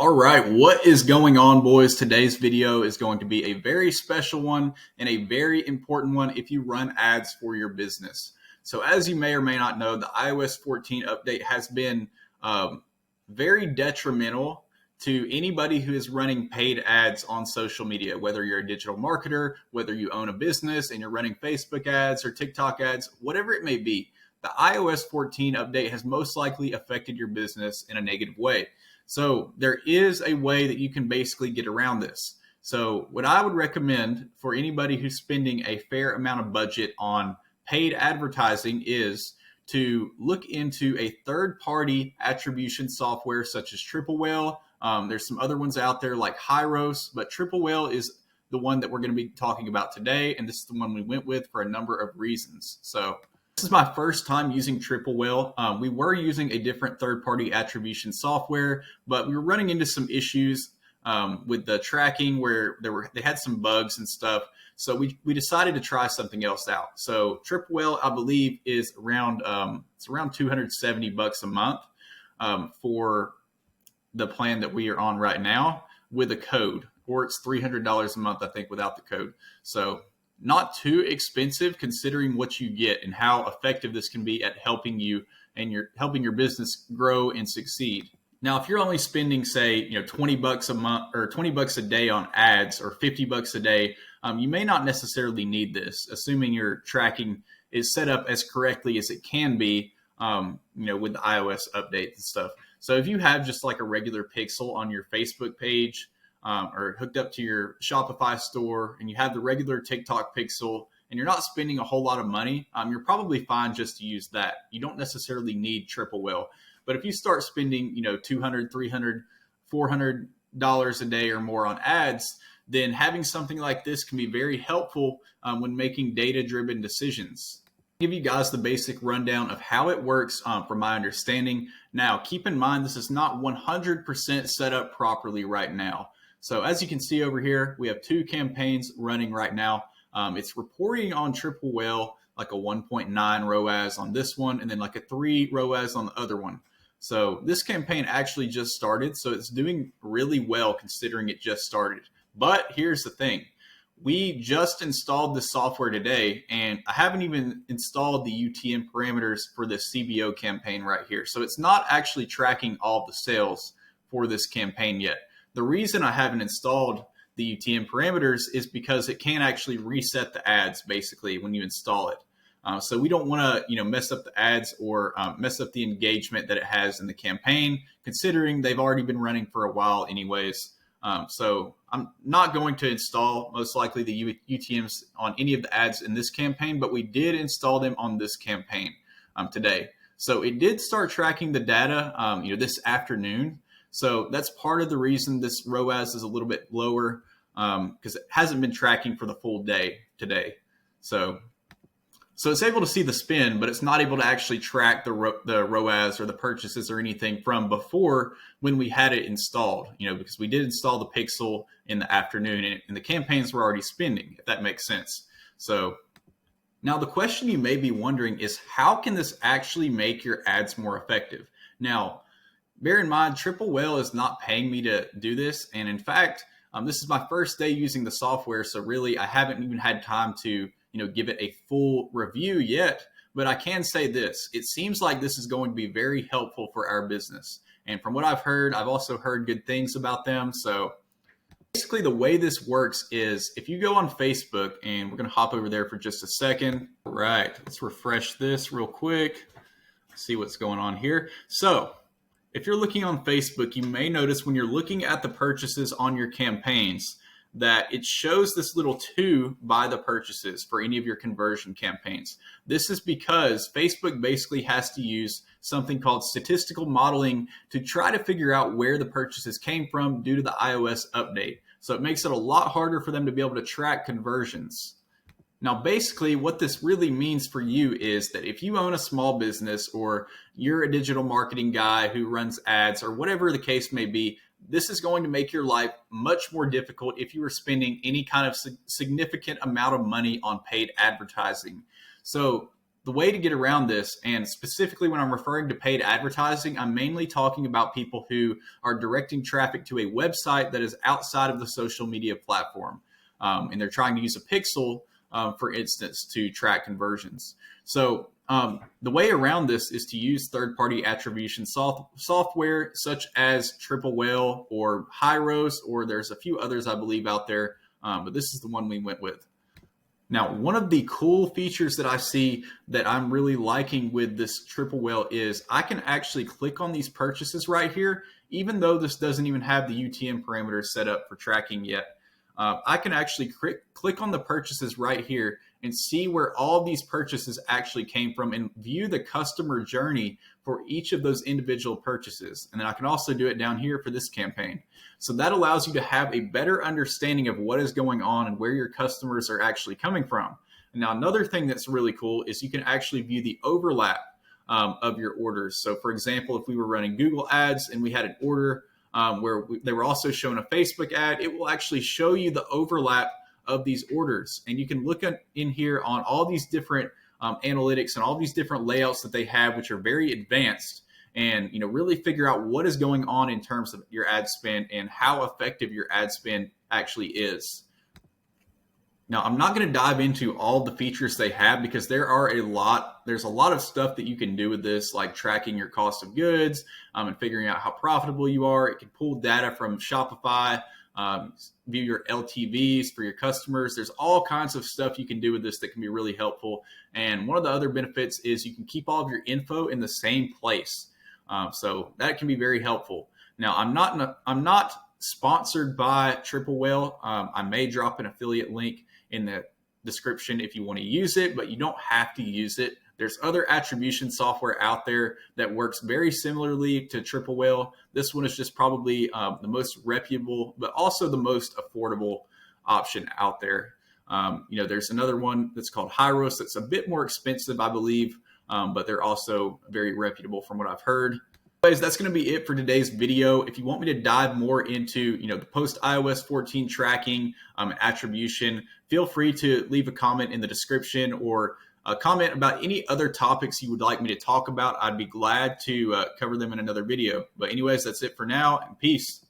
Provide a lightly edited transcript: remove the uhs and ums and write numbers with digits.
All right, what is going on, boys? Today's video is going to be a very special one and a very important one if you run ads for your business. So as you may or may not know, the iOS 14 update has been very detrimental to anybody who is running paid ads on social media, whether you're a digital marketer, whether you own a business and you're running Facebook ads or TikTok ads, whatever it may be. The iOS 14 update has most likely affected your business in a negative way. So there is a way that you can basically get around this. So what I would recommend for anybody who's spending a fair amount of budget on paid advertising is to look into a third-party attribution software such as Triple Whale. There's some other ones out there like Hyros, but Triple Whale is the one that we're going to be talking about today, and this is the one we went with for a number of reasons. So this is my first time using Triple Whale. We were using a different third-party attribution software, but we were running into some issues with the tracking where they had some bugs and stuff. So we decided to try something else out. So Triple Whale, I believe, is around it's around $270 a month for the plan that we are on right now with a code, or it's $300 a month, I think, without the code. So not too expensive considering what you get and how effective this can be at helping you and helping your business grow and succeed. Now, if you're only spending, say, $20 a month or $20 a day on ads or $50 a day, you may not necessarily need this, assuming your tracking is set up as correctly as it can be, with the iOS updates and stuff. So if you have just like a regular pixel on your Facebook page, or hooked up to your Shopify store, and you have the regular TikTok pixel, and you're not spending a whole lot of money, you're probably fine just to use that. You don't necessarily need Triple Whale. But if you start spending, $200, $300, $400 a day or more on ads, then having something like this can be very helpful when making data-driven decisions. I'll give you guys the basic rundown of how it works from my understanding. Now, keep in mind, this is not 100% set up properly right now. So as you can see over here, we have two campaigns running right now. It's reporting on Triple Whale like a 1.9 ROAS on this one, and then like a 3 ROAS on the other one. So this campaign actually just started, so it's doing really well considering it just started. But here's the thing. We just installed the software today, and I haven't even installed the UTM parameters for the CBO campaign right here. So it's not actually tracking all the sales for this campaign yet. The reason I haven't installed the UTM parameters is because it can actually reset the ads basically when you install it. So we don't want to, mess up the ads or mess up the engagement that it has in the campaign, considering they've already been running for a while anyways. So I'm not going to install most likely the UTMs on any of the ads in this campaign, but we did install them on this campaign today. So it did start tracking the data, this afternoon. So that's part of the reason this ROAS is a little bit lower because it hasn't been tracking for the full day today. So it's able to see the spend, but it's not able to actually track the ROAS or the purchases or anything from before when we had it installed, because we did install the pixel in the afternoon and the campaigns were already spending, if that makes sense. So now the question you may be wondering is, how can this actually make your ads more effective? Now, bear in mind, Triple Whale is not paying me to do this. And in fact, this is my first day using the software. So really, I haven't even had time to, give it a full review yet. But I can say this, it seems like this is going to be very helpful for our business. And from what I've heard, I've also heard good things about them. So basically the way this works is if you go on Facebook, and we're going to hop over there for just a second. All right, let's refresh this real quick. See what's going on here. So if you're looking on Facebook, you may notice when you're looking at the purchases on your campaigns that it shows this little 2 by the purchases for any of your conversion campaigns. This is because Facebook basically has to use something called statistical modeling to try to figure out where the purchases came from due to the iOS update. So it makes it a lot harder for them to be able to track conversions. Now, basically, what this really means for you is that if you own a small business or you're a digital marketing guy who runs ads or whatever the case may be, this is going to make your life much more difficult if you are spending any kind of significant amount of money on paid advertising. So the way to get around this, and specifically when I'm referring to paid advertising, I'm mainly talking about people who are directing traffic to a website that is outside of the social media platform. And they're trying to use a pixel, for instance, to track conversions. So the way around this is to use third-party attribution software such as Triple Whale or Hyros, or there's a few others I believe out there, but this is the one we went with. Now, one of the cool features that I see that I'm really liking with this Triple Whale is I can actually click on these purchases right here, even though this doesn't even have the UTM parameters set up for tracking yet. I can actually click on the purchases right here and see where all these purchases actually came from and view the customer journey for each of those individual purchases. And then I can also do it down here for this campaign. So that allows you to have a better understanding of what is going on and where your customers are actually coming from. Now, another thing that's really cool is you can actually view the overlap of your orders. So for example, if we were running Google ads and we had an order they were also showing a Facebook ad, it will actually show you the overlap of these orders. And you can look in here on all these different analytics and all these different layouts that they have, which are very advanced, and really figure out what is going on in terms of your ad spend and how effective your ad spend actually is. Now, I'm not going to dive into all the features they have because there's a lot of stuff that you can do with this, like tracking your cost of goods and figuring out how profitable you are. It can pull data from Shopify, view your LTVs for your customers. There's all kinds of stuff you can do with this that can be really helpful. And one of the other benefits is you can keep all of your info in the same place. So that can be very helpful. Now, I'm not sponsored by Triple Whale. I may drop an affiliate link in the description if you want to use it, but you don't have to use it. There's other attribution software out there that works very similarly to Triple Whale. This one is just probably the most reputable, but also the most affordable option out there. There's another one that's called Hyros that's a bit more expensive, I believe, but they're also very reputable from what I've heard. Anyways, that's going to be it for today's video. If you want me to dive more into the post iOS 14 tracking and attribution, feel free to leave a comment in the description or a comment about any other topics you would like me to talk about. I'd be glad to cover them in another video. But anyways, that's it for now, and peace.